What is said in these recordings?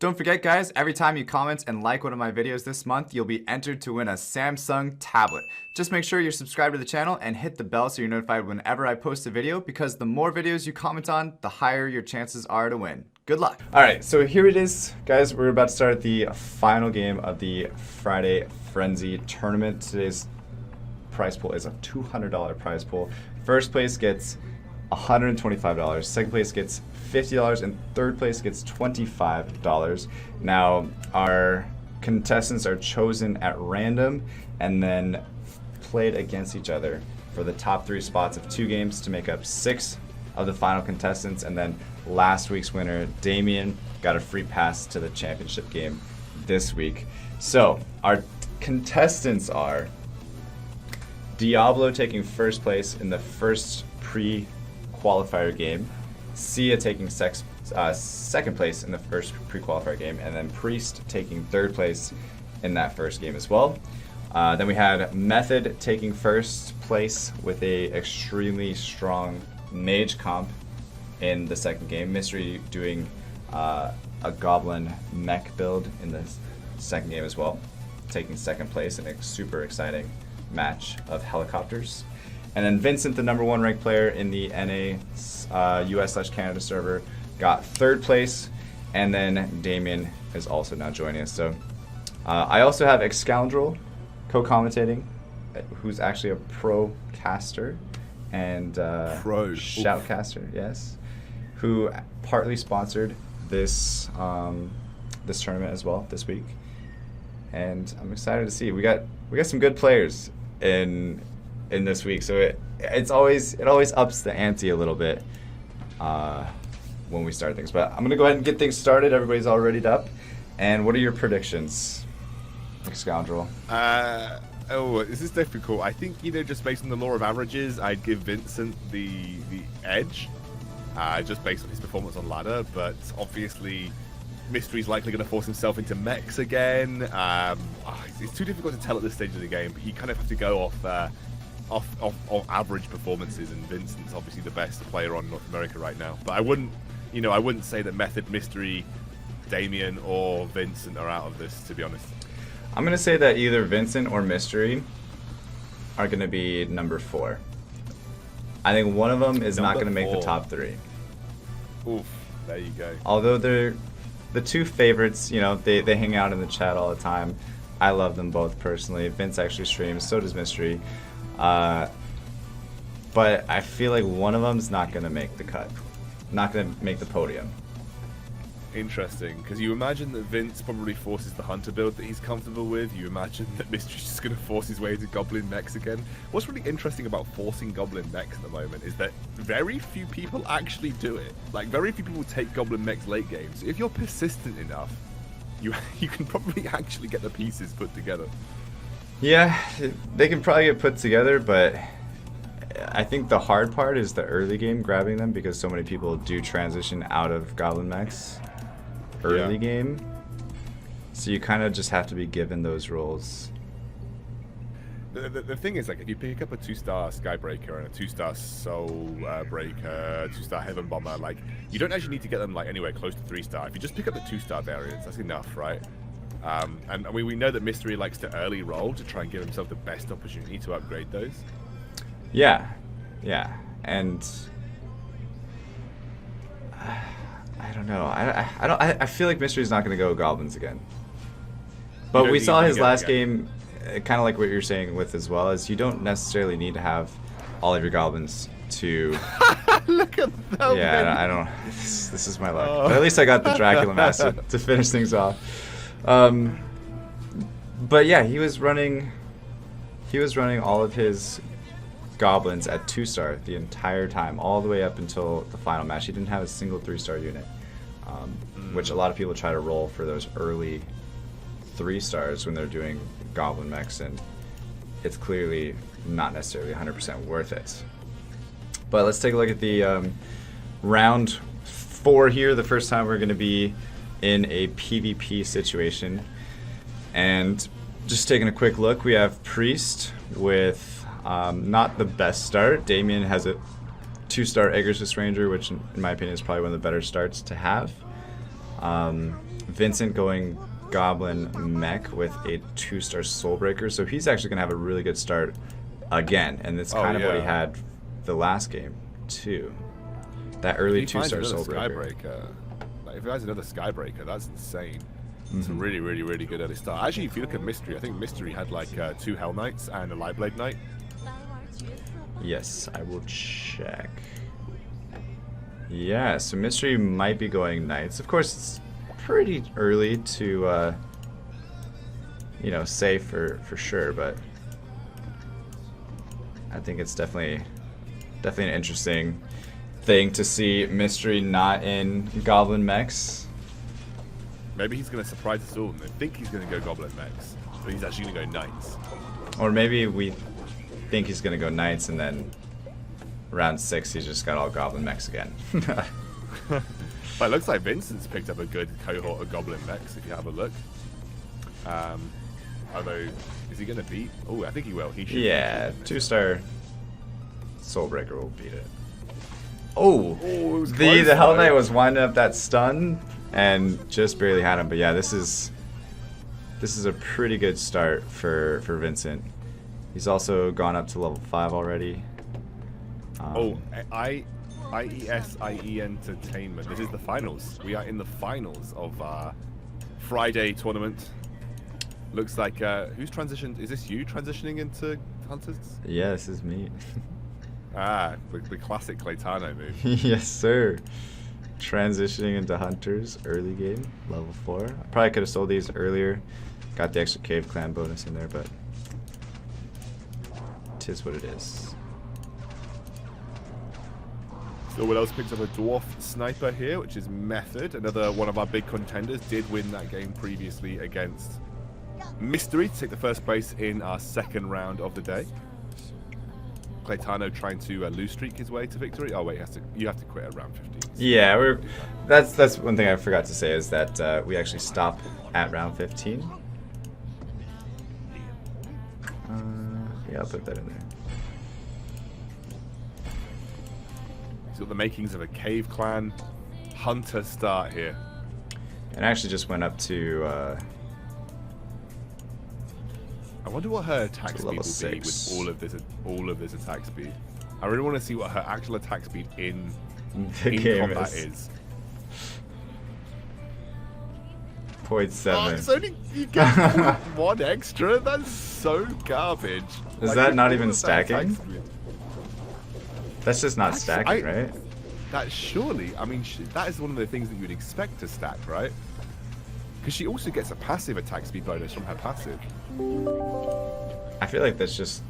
Don't forget, guys, every time you comment and like one of my videos this month, you'll be entered to win a Samsung tablet. Just make sure you're subscribed to the channel and hit the bell so you're notified whenever I post a video, because the more videos you comment on, the higher your chances are to win. Good luck. All right, so here it is, guys. We're about to start the final game of the Friday Frenzy tournament. Today's prize pool is a $200 prize pool. First place gets $125, second place gets $50, and third place gets $25. Now, our contestants are chosen at random and then played against each other for the top 3 spots of 2 games to make up 6 of the final contestants. And then last week's winner, Damien, got a free pass to the championship game this week. So, our contestants are Diablo taking first place in the first pre-qualifier game, Sia taking second place in the first pre-qualifier game, and then Priest taking third place in that first game as well. Then we had Method taking first place with a extremely strong mage comp in the second game. Mystery doing a goblin mech build in the second game as well, taking second place in a super exciting match of helicopters. And then Vincent, the number 1 ranked player in the NA US/Canada server, got third place. And then Damien is also now joining us. So I also have Excoundrel co-commentating, who's actually a pro caster and shoutcaster, yes, who partly sponsored this this tournament as well this week. And I'm excited to see. We got some good players in this week, so it always ups the ante a little bit when we start things. But I'm gonna go ahead and get things started. Everybody's all readied up. And what are your predictions, Scoundrel? This is difficult. I think, just based on the law of averages, I'd give Vincent the edge, just based on his performance on ladder. But obviously, Mystery's likely going to force himself into mechs again. It's too difficult to tell at this stage of the game, but you kind of have to go off average performances, and Vincent's obviously the best player on North America right now. But I wouldn't say that Method, Mystery, Damien, or Vincent are out of this, to be honest. I'm going to say that either Vincent or Mystery are going to be number 4. I think one of them is not going to make the top 3. Oof, there you go. Although they're the 2 favorites, they hang out in the chat all the time. I love them both personally. Vince actually streams, so does Mystery. But I feel like one of them's not going to make the cut. Not going to make the podium. Interesting, because you imagine that Vince probably forces the hunter build that he's comfortable with. You imagine that Mystery's just going to force his way to goblin mechs again. What's really interesting about forcing goblin mechs at the moment is that very few people actually do it. Like, very few people take goblin mechs late game. So if you're persistent enough, you can probably actually get the pieces put together. Yeah, they can probably get put together, but I think the hard part is the early game grabbing them, because so many people do transition out of goblin mechs early game, so you kind of just have to be given those roles. The thing is, like, if you pick up a 2-star Skybreaker and a 2-star Soul Breaker, 2-star Heaven Bomber, like, you don't actually need to get them like anywhere close to 3-star. If you just pick up the 2-star variants, that's enough, right? And we know that Mystery likes to early roll to try and give himself the best opportunity to upgrade those. Yeah, and I don't know. I feel like Mystery's not going to go goblins again. But we saw his last game, kind of like what you're saying with as well, is you don't necessarily need to have all of your goblins to. Look at that. Yeah, I don't. This is my luck. Oh. But at least I got the Dracula Master to finish things off. But yeah, he was running all of his goblins at 2-star the entire time, all the way up until the final match. He didn't have a single 3-star unit, which a lot of people try to roll for those early 3-stars when they're doing goblin mechs, and it's clearly not necessarily 100% worth it. But let's take a look at the round 4 here. The first time we're going to be in a PvP situation, and just taking a quick look, we have Priest with not the best start. Damien has a 2-star Eggersus Ranger, which in my opinion is probably one of the better starts to have. Vincent going Goblin Mech with a 2-star Soulbreaker, so he's actually going to have a really good start again, and it's kind of what he had the last game too. That early 2-star Soulbreaker. Like, if he has another Skybreaker, that's insane. It's a really, really, really good early start. Actually, if you look at Mystery, I think Mystery had like 2 Hell Knights and a Lightblade Knight. Yes, I will check. Yeah, so Mystery might be going Knights. Of course, it's pretty early to, you know, say for sure, but I think it's definitely an interesting thing to see Mystery not in Goblin Mechs. Maybe he's going to surprise us all and think he's going to go Goblin Mechs, but he's actually going to go Knights. Or maybe we think he's going to go Knights and then round 6 he's just got all Goblin Mechs again. But it looks like Vincent's picked up a good cohort of Goblin Mechs if you have a look. Although, is he going to beat? Oh, I think he will. He should. Yeah, 2-star Soulbreaker will beat it. Oh, the Hell Knight was winding up that stun and just barely had him. But yeah, this is a pretty good start for Vincent. He's also gone up to level 5 already. IESIE Entertainment. This is the finals. We are in the finals of our Friday tournament. Looks like who's transitioned? Is this you transitioning into Hunters? Yeah, this is me. The classic Claytano move. Yes, sir. Transitioning into Hunters early game, level 4. I probably could have sold these earlier. Got the extra Cave Clan bonus in there, but 'tis what it is. So what else picks up a Dwarf Sniper here, which is Method. Another one of our big contenders. Did win that game previously against Mystery to take the first place in our second round of the day. Claytano trying to lose streak his way to victory. Oh wait, you have to quit at round 15. Yeah, that's one thing I forgot to say is that we actually stop at round 15. Yeah, I'll put that in there. He's got the makings of a Cave Clan Hunter start here. And I actually just went up to I wonder what her attack speed will 6. be with all of this attack speed. I really want to see what her actual attack speed in combat is. 0.7. Oh, it's only you get 1 extra. That's so garbage. Is that not even stacking? That's just not stacking, right? That surely, I mean, that is one of the things that you would expect to stack, right? Because she also gets a passive attack speed bonus from her passive. I feel like that's just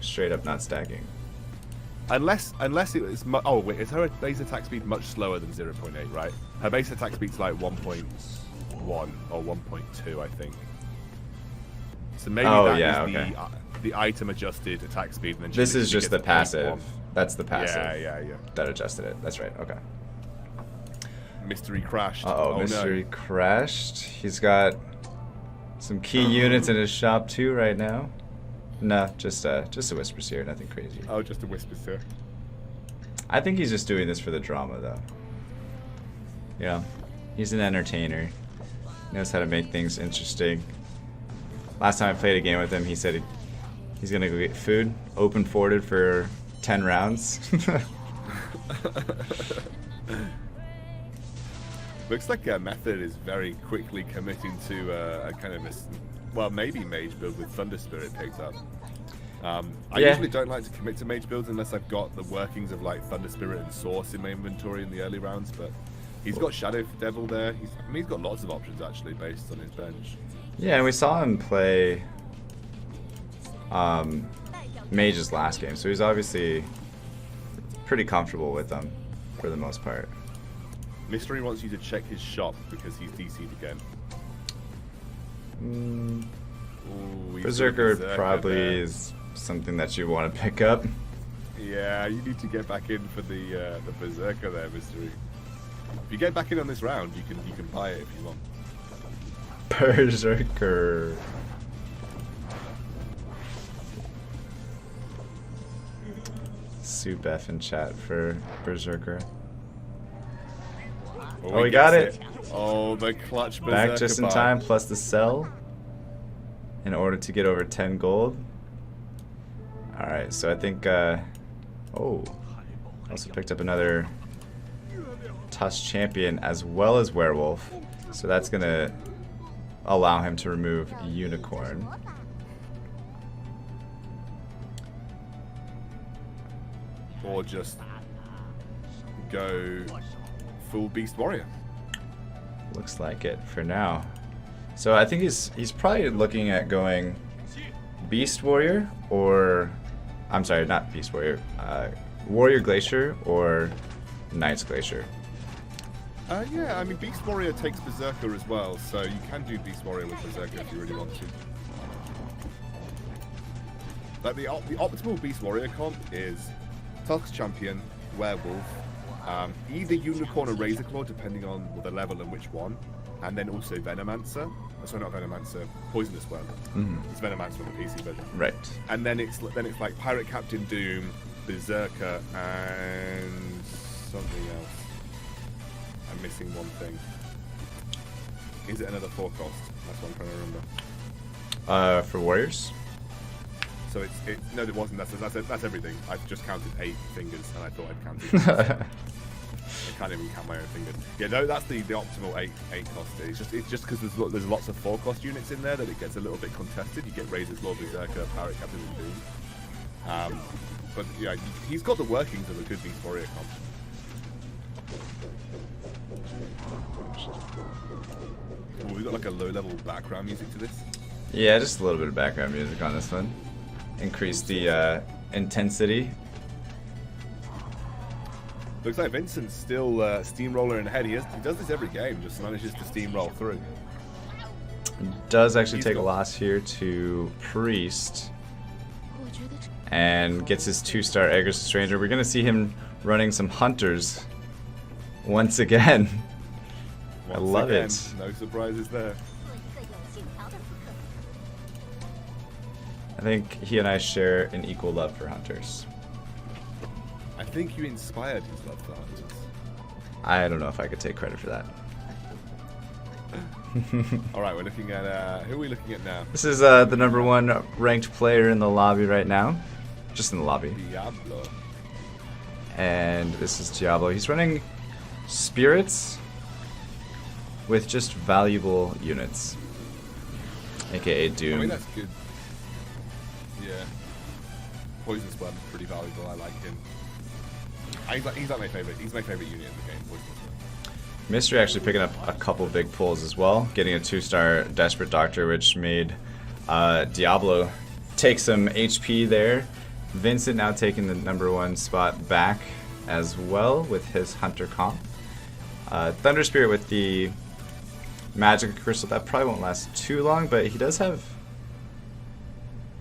straight up not stacking. Unless it was... Oh, wait, is her base attack speed much slower than 0.8, right? Her base attack speed's like 1.1 or 1.2, I think. So maybe that is the item adjusted attack speed. And then this is just the passive. 1. That's the passive. Yeah. That adjusted it. That's right. Okay. Mystery crashed. Oh, Mystery crashed. He's got some key units in his shop too right now. No, just a Whispers here. Nothing crazy. Oh, just a Whispers here. I think he's just doing this for the drama, though. Yeah, he's an entertainer. Knows how to make things interesting. Last time I played a game with him, he said he's gonna go get food, open forwarded for 10 rounds. Looks like Method is very quickly committing to a kind of maybe mage build with Thunder Spirit picked up. I usually don't like to commit to mage builds unless I've got the workings of like Thunder Spirit and Source in my inventory in the early rounds, but he's got Shadow Devil there. He's got lots of options actually based on his bench. Yeah, and we saw him play mage's last game, so he's obviously pretty comfortable with them for the most part. Mystery wants you to check his shop because he's DC'd again. Ooh, Berserker probably is something that you want to pick up. Yeah, you need to get back in for the Berserker there, Mystery. If you get back in on this round, you can buy it if you want. Berserker. Soup F in chat for Berserker. Oh, we got it. Oh, the clutch berserker Back just in time, plus the sell in order to get over 10 gold. Alright, so I think, oh, also picked up another Tusk champion as well as werewolf. So that's going to allow him to remove unicorn. Or just go full beast warrior. Looks like it for now. So I think he's probably looking at going beast warrior, or I'm sorry, not beast warrior, warrior glacier or knight's glacier. Yeah, I mean beast warrior takes berserker as well, so you can do beast warrior with berserker if you really want to. Like the optimal beast warrior comp is Tusk champion, werewolf, either unicorn or razor claw depending on the level and which one, and then also venomancer. Sorry, not venomancer, poisonous worm. It's venomancer on the PC version. Right. And then it's like pirate captain doom, berserker, and something else. I'm missing one thing. Is it another 4 cost? That's what I'm trying to remember. For warriors. So it's no, it wasn't. That's everything. I've just counted 8 fingers, and I thought I'd counted. I can't even count my own fingers. Yeah, no, that's the optimal 8 cost. It's just because there's lots of 4 cost units in there that it gets a little bit contested. You get Razor's Law, Berserker, Pirate Captain, and Doom. But yeah, he's got the workings of a good beast warrior comp. Oh, we got like a low-level background music to this. Yeah, just a little bit of background music on this one. Increase the intensity. Looks like Vincent's still steamrolling ahead. He does this every game, just manages to steamroll through. Does actually take a loss here to Priest. And gets his 2-star Eggers Stranger. We're going to see him running some Hunters once again. I love it. No surprises there. I think he and I share an equal love for Hunters. I think you inspired his love for Hunters. I don't know if I could take credit for that. Alright, we're looking at, who are we looking at now? This is the #1 ranked player in the lobby right now. Just in the lobby. Diablo. And this is Diablo. He's running spirits with just valuable units. AKA Doom. I mean, that's good. Yeah. Poisonous Worm is pretty valuable. I like him. He's like my favorite. He's my favorite unit in the game. Poisonous Worm. Mystery actually picking up a couple big pulls as well, getting a 2-star Desperate Doctor, which made Diablo take some HP there. Vincent now taking the #1 spot back as well with his Hunter comp. Thunder Spirit with the Magic Crystal, that probably won't last too long, but he does have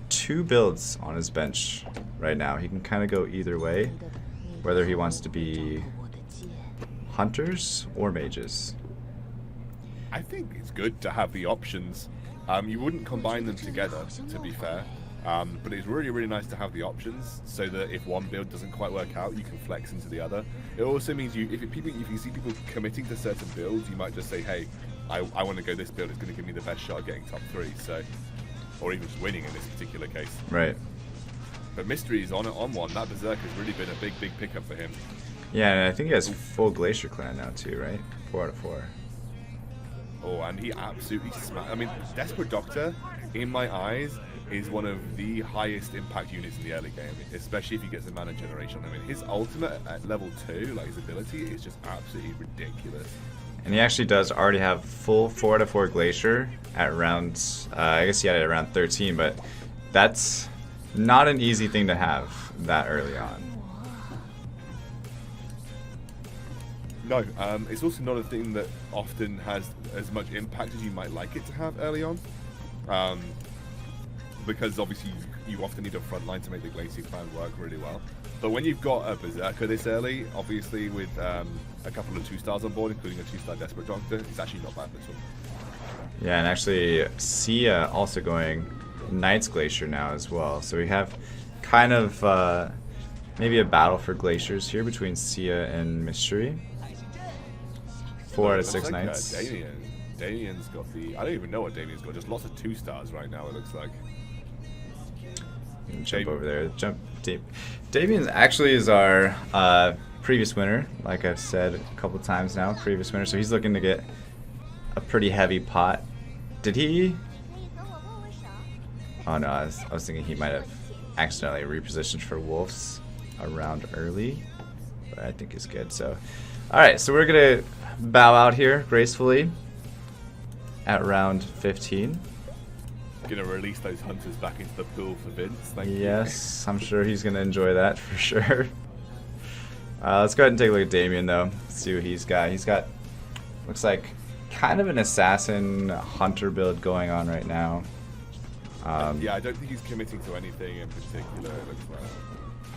2 builds on his bench right now. He can kind of go either way, whether he wants to be Hunters or Mages. I think it's good to have the options. You wouldn't combine them together, to be fair, but it's really, really nice to have the options so that if one build doesn't quite work out, you can flex into the other. It also means if you see people committing to certain builds, you might just say, hey, I want to go this build, it's going to give me the best shot at getting top 3, so, or even just winning in this particular case. Right. But Mystery is on one. That Berserk has really been a big, big pickup for him. Yeah, and I think he has full Glacier Clan now too, right? 4 out of 4. Oh, and he absolutely smashed. I mean, Desperate Doctor, in my eyes, is one of the highest impact units in the early game, especially if he gets a mana generation. I mean, his ultimate at level 2, like his ability, is just absolutely ridiculous. And he actually does already have full 4 out of 4 Glacier at round, I guess he had it around 13, but that's not an easy thing to have that early on. No, it's also not a thing that often has as much impact as you might like it to have early on. Because obviously you often need a front line to make the Glacier Clan work really well. But when you've got a Berserker this early, obviously with a couple of 2-stars on board, including a 2-star Desperate Doctor, it's actually not bad at all. Yeah, and actually Sia also going Knight's Glacier now as well. So we have kind of maybe a battle for Glaciers here between Sia and Mystery. 4 out of Looks 6 like, nights. Damien's got the... I don't even know what Damien's got. Just lots of 2 stars right now, it looks like. Jump over there. Jump deep. Damien actually is our previous winner, like I've said a couple times now. Previous winner, so he's looking to get a pretty heavy pot. Did he? Oh no, I was thinking he might have accidentally repositioned for wolves around early, but I think he's good. So, all right, so we're gonna bow out here gracefully at round 15. Gonna release those hunters back into the pool for Vince. Thank you. Yes, I'm sure he's gonna enjoy that for sure. Let's go ahead and take a look at Damien though. See what he's got. He's got, looks like, kind of an assassin hunter build going on right now. Yeah, I don't think he's committing to anything in particular. It looks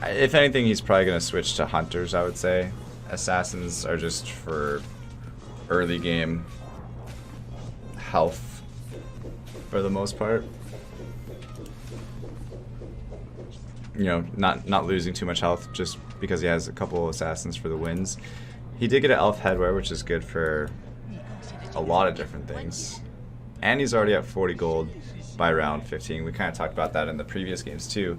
like. If anything, he's probably gonna switch to hunters, I would say. Assassins are just for early game health for the most part. You know, not losing too much health just because he has a couple assassins for the wins. He did get an elf headwear, which is good for a lot of different things. And he's already at 40 gold by round 15. We kind of talked about that in the previous games too.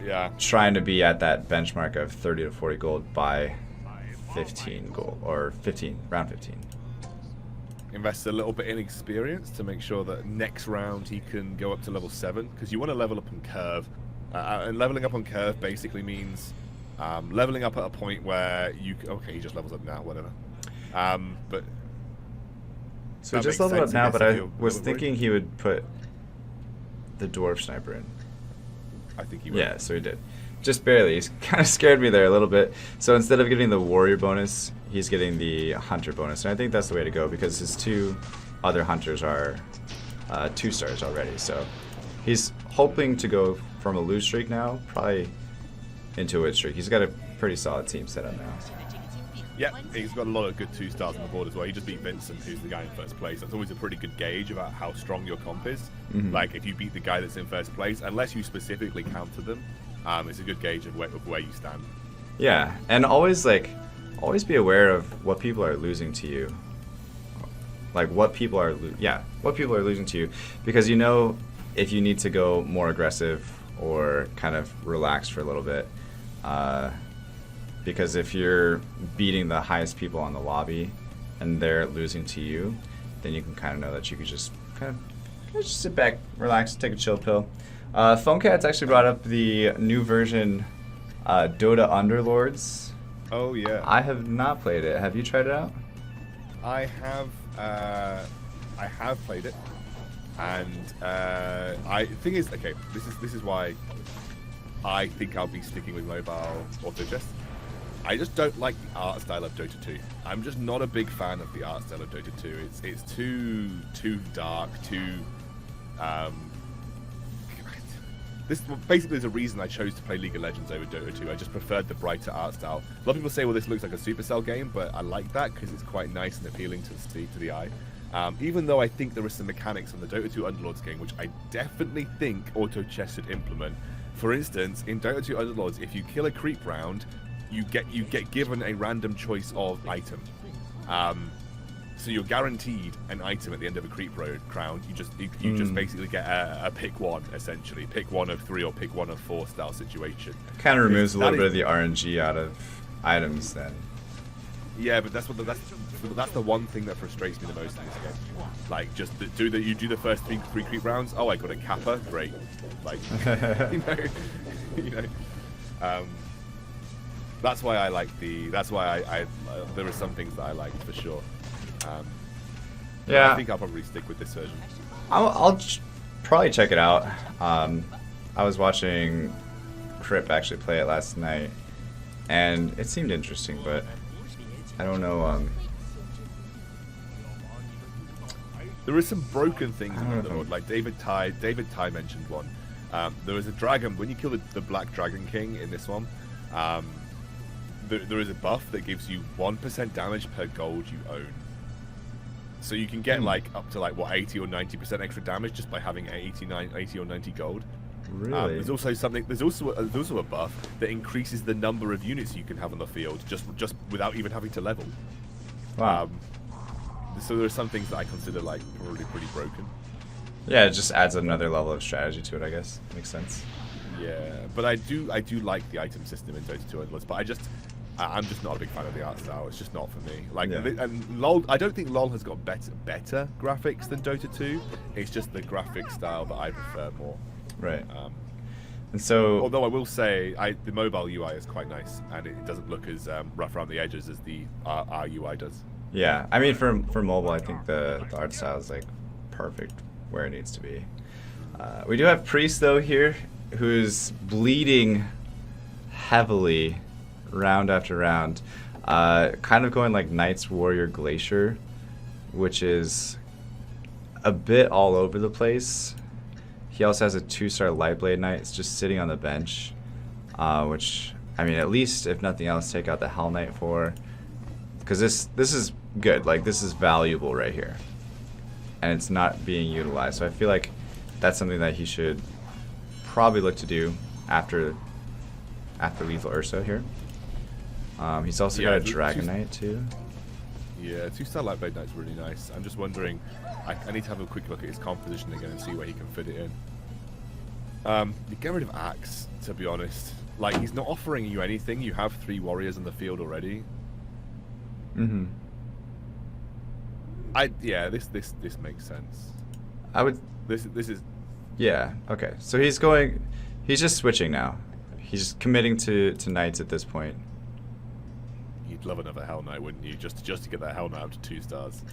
Yeah. Trying to be at that benchmark of 30 to 40 gold by 15 gold, or round 15. Invest a little bit in experience to make sure that next round he can go up to level 7, because you want to level up on curve. And leveling up on curve basically means leveling up at a point where you... Okay, he just levels up now, whatever. But... So just leveled up now, but I was thinking he would put the dwarf sniper in. I think he would. Yeah, so he did. Just barely. He's kind of scared me there a little bit. So instead of getting the warrior bonus, he's getting the hunter bonus. And I think that's the way to go because his 2 other hunters are 2 stars already. So he's hoping to go from a lose streak now, probably into a win streak. He's got a pretty solid team set up now. Yeah, he's got a lot of good 2 stars on the board as well. He just beat Vincent, who's the guy in first place. That's always a pretty good gauge about how strong your comp is. Mm-hmm. Like, if you beat the guy that's in first place, unless you specifically counter them, it's a good gauge of where you stand. Yeah, and always be aware of what people are losing to you. Like what people are losing to you, because you know if you need to go more aggressive or kind of relax for a little bit. Because if you're beating the highest people on the lobby and they're losing to you, then you can kind of know that you could just kind of just sit back, relax, take a chill pill. PhoneCat's actually brought up the new version, Dota Underlords. Oh yeah. I have not played it. Have you tried it out? I have played it, and I thing is, okay, this is why I think I'll be sticking with mobile auto chess. I just don't like the art style of Dota 2. I'm just not a big fan of the art style of Dota 2. It's too dark, too this basically is a reason I chose to play League of Legends over Dota 2. I just preferred the brighter art style. A lot of people say, well, this looks like a Supercell game, but I like that because it's quite nice and appealing to the eye. Even though I think there are some mechanics on the Dota 2 Underlords game which I definitely think auto chess should implement. For instance, in Dota 2 Underlords, if you kill a creep round, you get given a random choice of item. So you're guaranteed an item at the end of a creep round. You just basically get a pick one, essentially. Pick one of 3 or pick one of 4 style situation. Kind of removes a little bit of the RNG out of items then. Yeah, but that's the one thing that frustrates me the most in this game. Like, just you do the first three creep rounds. Oh, I got a Kappa, great. Like, you know. That's why I like That's why there are some things that I like for sure. Yeah, I think I'll probably stick with this version. I'll probably check it out. I was watching Crip actually play it last night, and it seemed interesting, but I don't know. There are some broken things in Underlord, like David Ty mentioned one. There was a dragon, when you kill the Black Dragon King in this one, there is a buff that gives you 1% damage per gold you own. So you can get like up to 80 or 90% extra damage just by having 80 or 90 gold. Really? There's also a buff that increases the number of units you can have on the field just without even having to level. Wow. so there are some things that I consider like probably pretty broken. Yeah, it just adds another level of strategy to it, I guess. Makes sense. Yeah, but I do like the item system in Dota 2 Endless, but I'm just not a big fan of the art style. It's just not for me. Like, Yeah. and LoL, I don't think LoL has got better graphics than Dota 2. It's just the graphic style that I prefer more. Right. And so, Although I will say, the mobile UI is quite nice, and it doesn't look as rough around the edges as the our UI does. yeah, I mean, for mobile, I think the art style is like perfect where it needs to be. We do have Priest though here, who's bleeding heavily round after round, kind of going like Knights Warrior Glacier, which is a bit all over the place. He also has a 2-star Lightblade Knight. It's just sitting on the bench, which, I mean, at least, if nothing else, take out the Hell Knight for, because this is good. Like, this is valuable right here, and it's not being utilized. So I feel like that's something that he should probably look to do after Lethal Ursa here. He's also got a Dragon Knight too. Yeah, 2-star Lightblade Knight's really nice. I'm just wondering, I need to have a quick look at his composition again and see where he can fit it in. You get rid of Axe, to be honest. Like, he's not offering you anything. You have 3 warriors in the field already. Mm-hmm. Yeah, this makes sense. I would. This is. Yeah. Okay. So he's just switching now. He's committing to Knights at this point. You'd love another Hell Knight, wouldn't you? Just to get that Hell Knight up to 2 stars.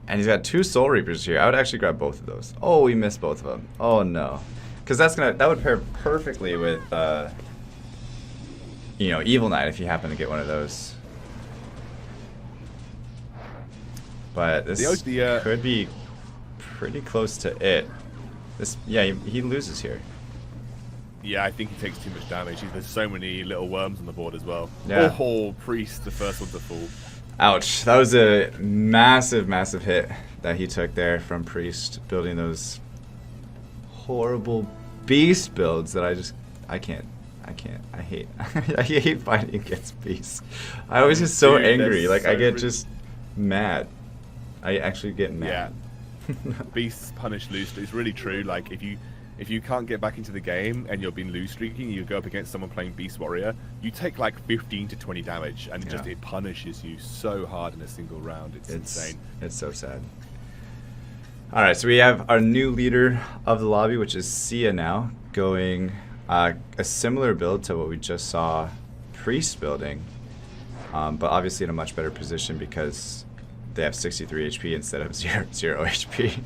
And he's got 2 Soul Reapers here. I would actually grab both of those. Oh, we missed both of them. Oh no, because that would pair perfectly with Evil Knight if you happen to get one of those. But this could be pretty close to it. He loses here. Yeah, I think he takes too much damage. There's so many little worms on the board as well. Yeah. Oh, Priest, the first one to fall. Ouch. That was a massive, massive hit that he took there from Priest, building those horrible beast builds that I can't. I hate. I hate fighting against beasts. I always get so angry. Like, I get just mad. I actually get mad. Yeah. Beasts punish loose. It's really true. Like, if you can't get back into the game and you've been lose streaking, you go up against someone playing Beast Warrior, you take like 15 to 20 damage, and it punishes you so hard in a single round. It's insane. It's so sad. All right, so we have our new leader of the lobby, which is Sia now, going a similar build to what we just saw Priest building, but obviously in a much better position because they have 63 HP instead of 0 HP.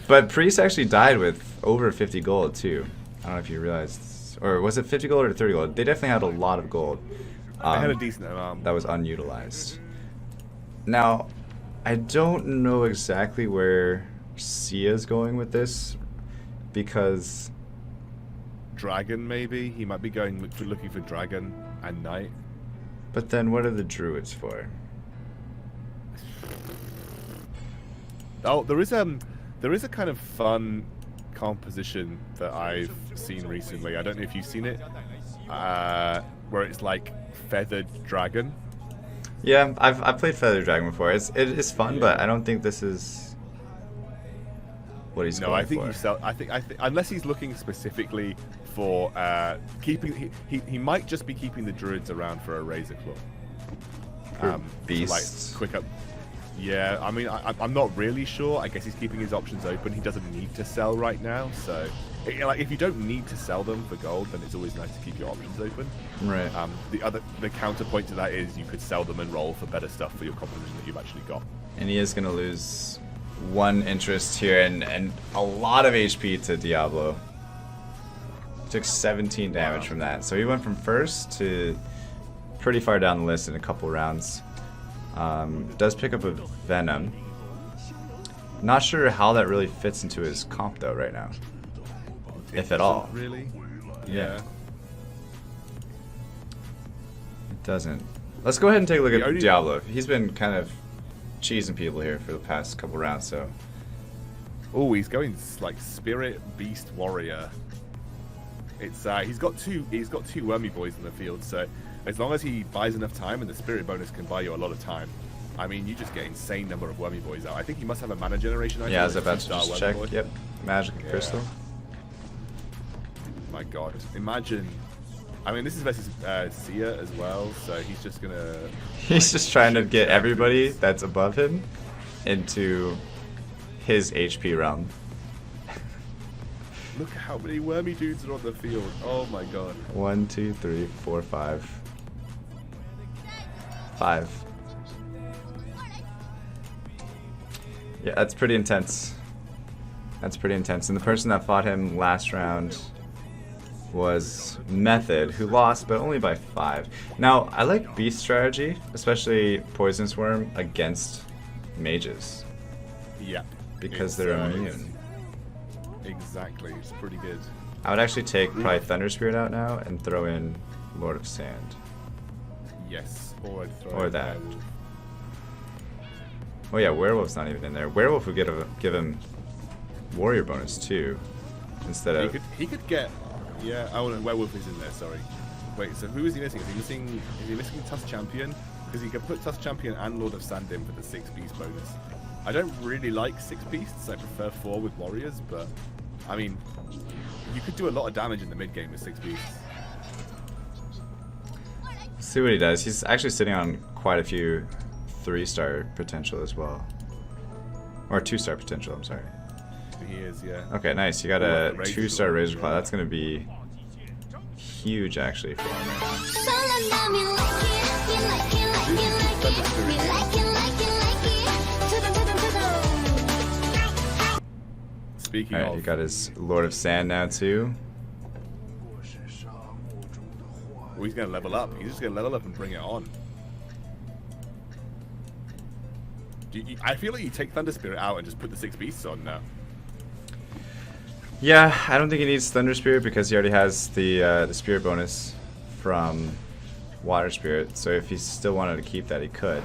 But Priest actually died with over 50 gold too. I don't know if you realized, or was it 50 gold or 30 gold? They definitely had a lot of gold. They had a decent amount. That was unutilized. Now, I don't know exactly where Sia's going with this, because Dragon, maybe he might be looking for Dragon and Knight. But then, what are the druids for? Oh, there is a kind of fun composition that I've seen recently. I don't know if you've seen it, where it's like feathered dragon. Yeah, I've played feathered dragon before. It is fun, but I don't think this is what he's going for. I think unless he's looking specifically for keeping, he might just be keeping the druids around for a Razor Claw. Beasts. Like quick up. Yeah, I mean, I'm not really sure. I guess he's keeping his options open. He doesn't need to sell right now, so like if you don't need to sell them for gold, then it's always nice to keep your options open. Right. The counterpoint to that is you could sell them and roll for better stuff for your composition that you've actually got. And he is going to lose 1 interest here and a lot of HP to Diablo. Took 17 damage from that, so he went from first to pretty far down the list in a couple rounds. Does pick up a Venom. Not sure how that really fits into his comp though right now, if at all. Really? Yeah. It doesn't. Let's go ahead and take a look at Diablo. He's been kind of cheesing people here for the past couple rounds, so. Oh, he's going like Spirit Beast Warrior. It's he's got two wormy boys in the field, so As long as he buys enough time, and the spirit bonus can buy you a lot of time. I mean, you just get insane number of wormy boys out. I think he must have a mana generation. Yeah, I was about to just check. Boy. Yep, magic and crystal. My God, imagine. I mean, this is versus Sia as well, so he's just gonna. He's just trying to get everybody that's above him into his HP realm. Look at how many wormy dudes are on the field. Oh my God. 1, 2, 3, 4, 5. 5. Yeah, that's pretty intense. That's pretty intense. And the person that fought him last round was Method, who lost, but only by 5. Now, I like Beast strategy, especially Poisonous Worm, against mages. Yeah. Because they're immune. Exactly, it's pretty good. I would actually take probably Thunder Spirit out now and throw in Lord of Sand. Yes, or I'd throw Or in that. Werewolf. Oh yeah, Werewolf's not even in there. Werewolf would give him Warrior bonus too, instead of. He could get. Yeah, oh no, Werewolf is in there. Sorry. Wait, so who is he missing? Is he missing Tusk Champion? Because he could put Tusk Champion and Lord of Sand in for the 6 beast bonus. I don't really like 6 beasts. I prefer 4 with warriors, but I mean, you could do a lot of damage in the mid game with 6 beasts. See what he does. He's actually sitting on quite a few 3-star potential as well, or 2-star potential. I'm sorry. He is, yeah. Okay, nice. You got a 2-star Razor Claw. That's gonna be huge actually for him. Speaking Alright, of, he got his Lord of Sand now too. well, he's gonna level up. He's just gonna level up and bring it on. I feel like you take Thunder Spirit out and just put the 6 beasts on now. Yeah, I don't think he needs Thunder Spirit because he already has the Spirit bonus from Water Spirit. So if he still wanted to keep that, he could.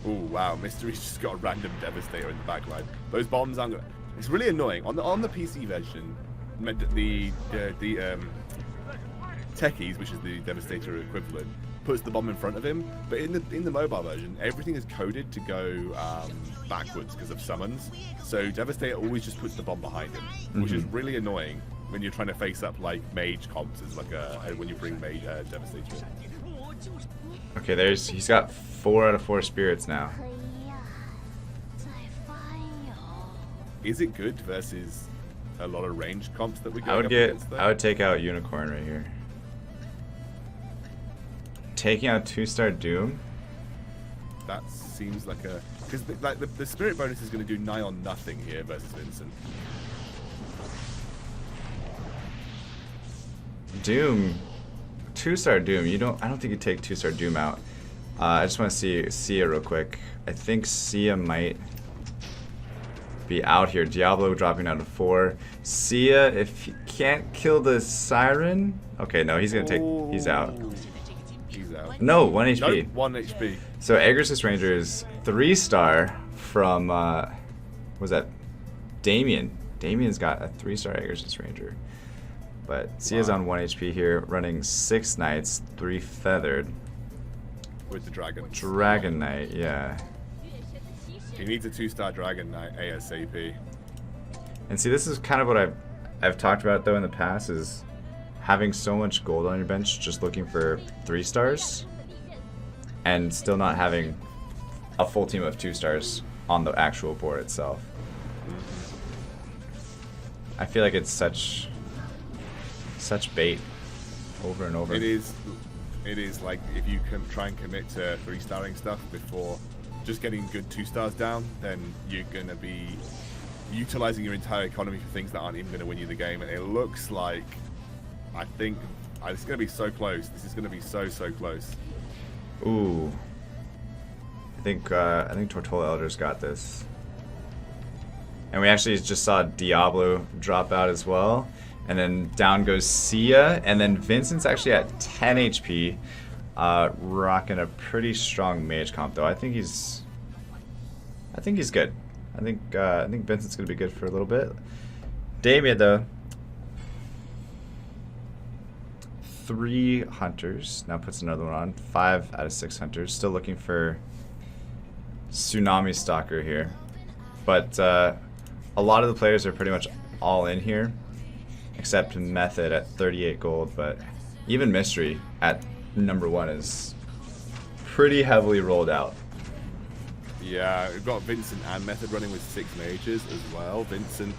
Ooh, wow, Mystery's just got a random Devastator in the backline. Those bombs aren't gonna... It's really annoying. On the PC version, the Techies, which is the Devastator equivalent, puts the bomb in front of him. But in the mobile version, everything is coded to go backwards because of summons. So Devastator always just puts the bomb behind him, which is really annoying when you're trying to face up like Mage comps as like when you bring Mage Devastator in. Okay, he's got 4 out of 4 spirits now. Is it good versus a lot of ranged comps that we I would take out Unicorn right here. Taking out 2-star Doom. That seems like a because the spirit bonus is going to do nigh on nothing here versus Vincent. Doom, 2-star Doom. I don't think you take 2-star Doom out. I just want to see Sia real quick. I think Sia might be out here. Diablo dropping out of 4. Sia, if he can't kill the Siren. Okay, no, he's gonna take. He's out. He's out. No, 1 HP. Nope, 1 HP. So Agrisis Ranger is 3-star from was that Damien? Damien's got a 3-star Agrisis Ranger. But Sia's on 1 HP here, running 6 Knights, 3 Feathered. With the Dragon. Dragon Knight, yeah. He needs a 2-star Dragon Knight ASAP. And see, this is kind of what I've talked about though in the past, is having so much gold on your bench, just looking for 3 stars, and still not having a full team of 2 stars on the actual board itself. I feel like it's such bait over and over. It is like if you can try and commit to 3-starring stuff before just getting good 2 stars down, then you're going to be utilizing your entire economy for things that aren't even going to win you the game. And it looks like, I think it's going to be so close. This is going to be so close. Ooh. I think Tortola Elder's got this. And we actually just saw Diablo drop out as well. And then down goes Sia, and then Vincent's actually at 10 HP, rocking a pretty strong mage comp though. I think he's good. I think Vincent's gonna be good for a little bit. Damien, though, 3 hunters. Now puts another one on. 5 out of 6 hunters. Still looking for Tsunami Stalker here. But a lot of the players are pretty much all in here, except Method at 38 gold. But even Mystery at number 1 is pretty heavily rolled out. Yeah, we've got Vincent and Method running with 6 mages as well. Vincent,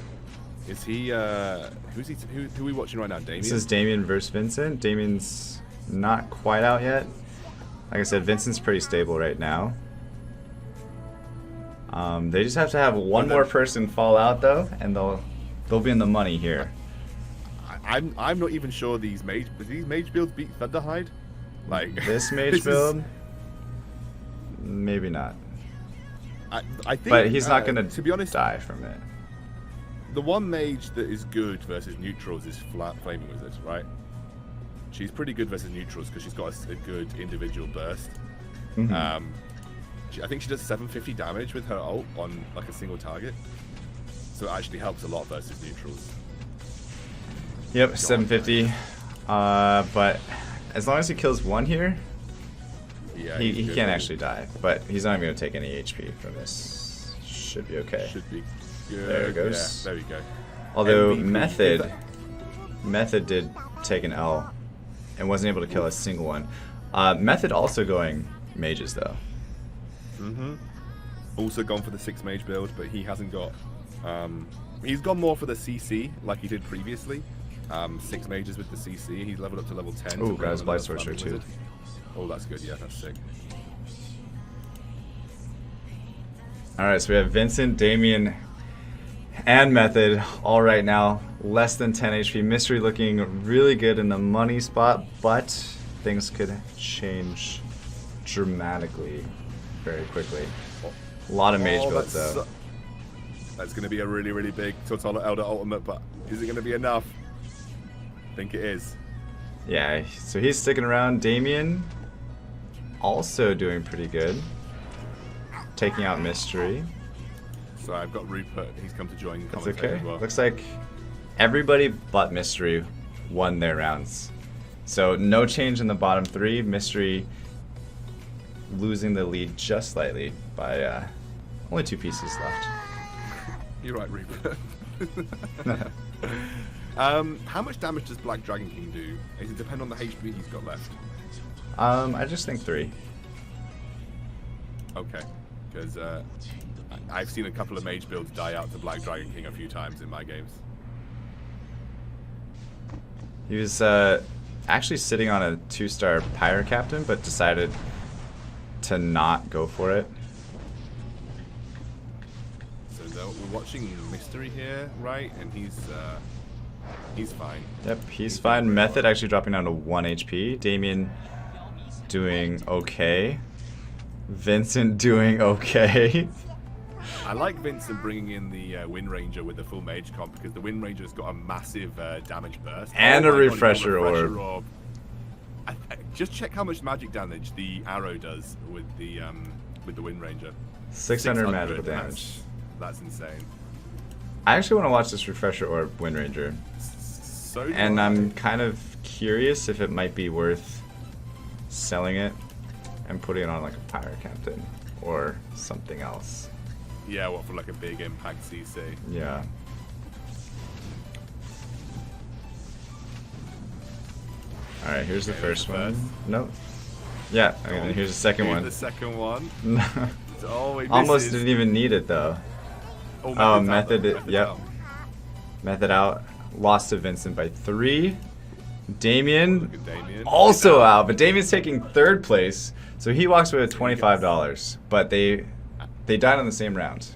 is he, who are we watching right now, Damien? This is Damien versus Vincent. Damien's not quite out yet. Like I said, Vincent's pretty stable right now. They just have to have one more person fall out though, and they'll be in the money here. I'm not even sure these mage builds beat Thunderhide. Like this mage build, maybe not. I think, but he's not gonna, to be honest, die from it. The one mage that is good versus neutrals is Flaming Wizard, right? She's pretty good versus neutrals because she's got a good individual burst. Mm-hmm. I think she does 750 damage with her ult on like a single target, so it actually helps a lot versus neutrals. Yep, 750. But as long as he kills one here, yeah, he can't actually die. But he's not even gonna take any HP from this. Should be okay. Should be good. There it goes. Yeah, there we go. Although MVP, Method did take an L and wasn't able to kill a single one. Method also going mages though. Also gone for the 6 mage build, but he hasn't got. He's gone more for the CC like he did previously. 6 mages with the CC. He's leveled up to level 10. Oh, got his Blight Sorcerer too. Oh, that's good. Yeah, that's sick. All right, so we have Vincent, Damien, and Method all right now. Less than 10 HP. Mystery looking really good in the money spot, but things could change dramatically very quickly. A lot of mage builds though. That's going to be a really, really big Total Elder ultimate, but is it going to be enough? I think it is. Yeah, so he's sticking around. Damien also doing pretty good. Taking out Mystery. So I've got Rupert. He's come to join. That's okay. As well. Looks like everybody but Mystery won their rounds. So no change in the bottom 3. Mystery losing the lead just slightly by only 2 pieces left. You're right, Rupert. How much damage does Black Dragon King do? Does it depend on the HP he's got left? I just think 3. Okay, because I've seen a couple of mage builds die out to Black Dragon King a few times in my games. He was actually sitting on a 2-star Pyre Captain, but decided to not go for it. So we're watching Mystery here, right? And he's fine. Yep, he's fine. Method actually dropping down to 1 HP. Damien doing okay. Vincent doing okay. I like Vincent bringing in the Wind Ranger with the full mage comp because the Wind Ranger's got a massive damage burst. And a refresher orb. Just check how much magic damage the arrow does with the Wind Ranger. 600 magical damage. That's insane. I actually want to watch this refresher orb Wind Ranger. So and I'm kind of curious if it might be worth selling it and putting it on like a Pyre Captain or something else. Yeah, what, for like a big impact CC? Yeah. Alright, here's the first one. Nope. Yeah, and here's the second one. The second one. Almost didn't even need it though. Oh, Method, yep. Method out. Lost to Vincent by 3. Damien also out, but Damien's taking 3rd place, so he walks away with $25. But they died on the same round.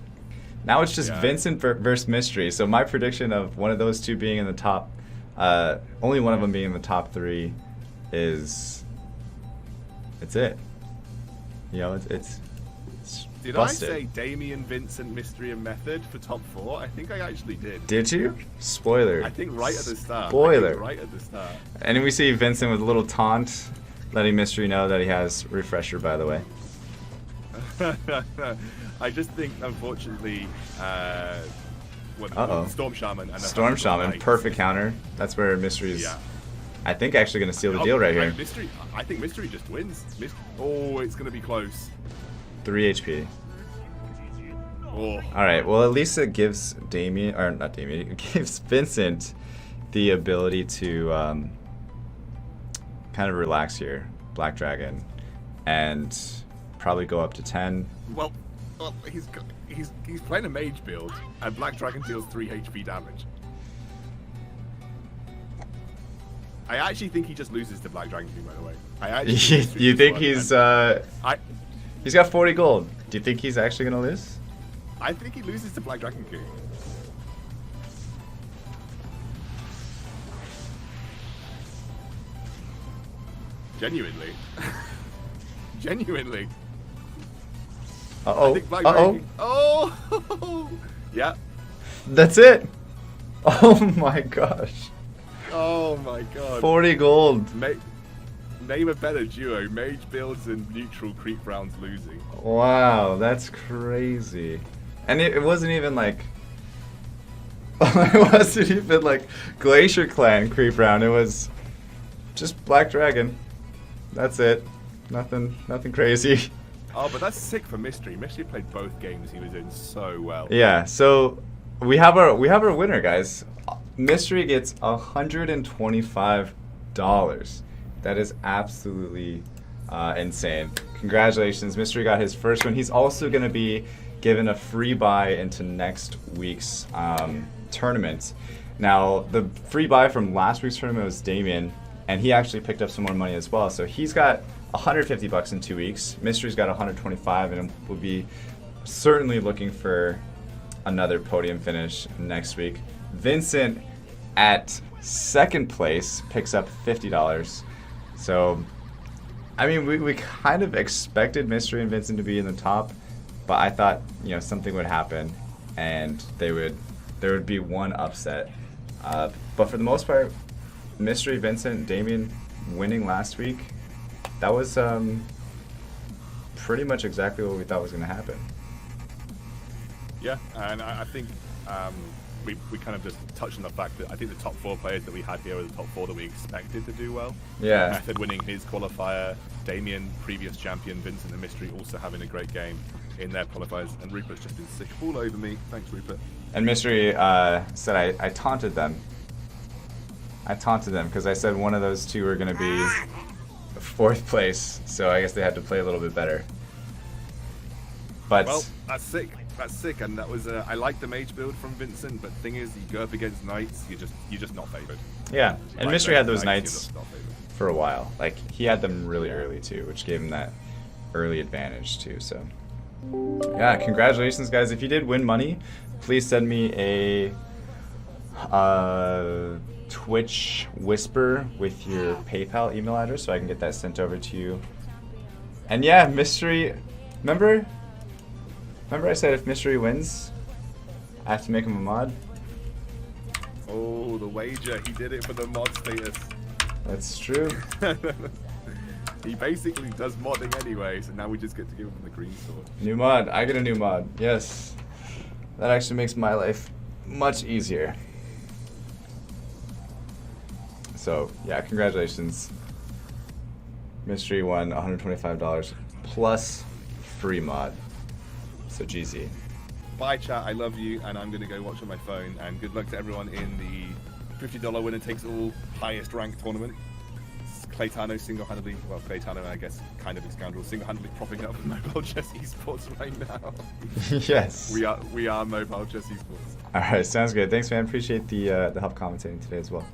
Now it's just Vincent versus Mystery. So my prediction of one of those two being in the top, only one of them being in the top 3, is it's it. You know, it's Did busted. I say Damien, Vincent, Mystery, and Method for top 4? I think I actually did. Did you? Spoiler. I think right at the start. Spoiler. Right at the start. And then we see Vincent with a little taunt, letting Mystery know that he has refresher, by the way. I just think, unfortunately, Uh-oh. Storm Shaman. And Storm Shaman, perfect counter. That's where Mystery's, I think, actually going to seal the deal right here. I think Mystery just wins. Oh, it's going to be close. 3 HP. Oh. Alright, well, at least it gives Damien, or not Damien, it gives Vincent the ability to kind of relax here, Black Dragon, and probably go up to 10. Well, he's playing a mage build, and Black Dragon deals 3 HP damage. I actually think he just loses to Black Dragon, by the way. You think he's he's got 40 gold. Do you think he's actually gonna lose? I think he loses to Black Dragon King. Genuinely. Genuinely. Uh-oh. Uh-oh. Oh! Yeah. That's it. Oh my gosh. Oh my god. 40 gold. Name a better duo. Mage builds and neutral creep rounds losing. Wow, that's crazy. And it wasn't even like... it wasn't even like Glacier Clan creep round. It was just Black Dragon. That's it. Nothing crazy. Oh, but that's sick for Mystery. Mystery played both games. He was in so well. Yeah, so we have our winner, guys. Mystery gets $125. That is absolutely insane. Congratulations, Mystery got his first one. He's also going to be given a free buy into next week's tournament. Now, the free buy from last week's tournament was Damien, and he actually picked up some more money as well. So he's got $150 in 2 weeks. Mystery's got 125, and will be certainly looking for another podium finish next week. Vincent at second place picks up $50. So, I mean, we kind of expected Mystery and Vincent to be in the top, but I thought, you know, something would happen and there would be one upset. But for the most part, Mystery, Vincent, Damien winning last week, that was pretty much exactly what we thought was going to happen. Yeah, and I think we kind of just touched on the fact that I think the top 4 players that we had here were the top 4 that we expected to do well. Yeah. Method winning his qualifier, Damien, previous champion, Vincent and Mystery also having a great game in their qualifiers, and Rupert's just been sick all over me. Thanks, Rupert. And Mystery said I taunted them. I taunted them because I said one of those two were going to be 4th place, so I guess they had to play a little bit better. But well, that's sick. That's sick, and that was I like the mage build from Vincent, but the thing is, you go up against knights, you're just not favored. Yeah, and Like Mystery had those knights knights for a while. Like, he had them really early too, which gave him that early advantage too. So yeah, congratulations, guys. If you did win money, please send me a Twitch whisper with your PayPal email address so I can get that sent over to you. And yeah, Mystery, remember I said if Mystery wins, I have to make him a mod? Oh, the wager. He did it for the mod status. That's true. He basically does modding anyway, so now we just get to give him the green sword. New mod. I get a new mod. Yes. That actually makes my life much easier. So, yeah, congratulations. Mystery won $125 plus free mod. So GZ. Bye, chat. I love you, and I'm going to go watch on my phone. And good luck to everyone in the $50 winner takes all highest ranked tournament. Claytano single-handedly, well, Claytano, I guess, kind of a scoundrel, single-handedly propping up Mobile Chess Esports right now. Yes. We are Mobile Chess Esports. All right, sounds good. Thanks, man. Appreciate the help commentating today as well.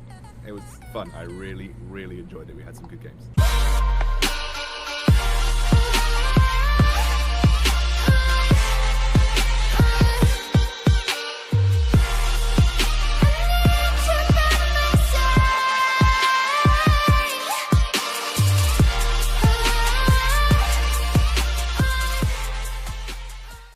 It was fun. I really, really enjoyed it. We had some good games.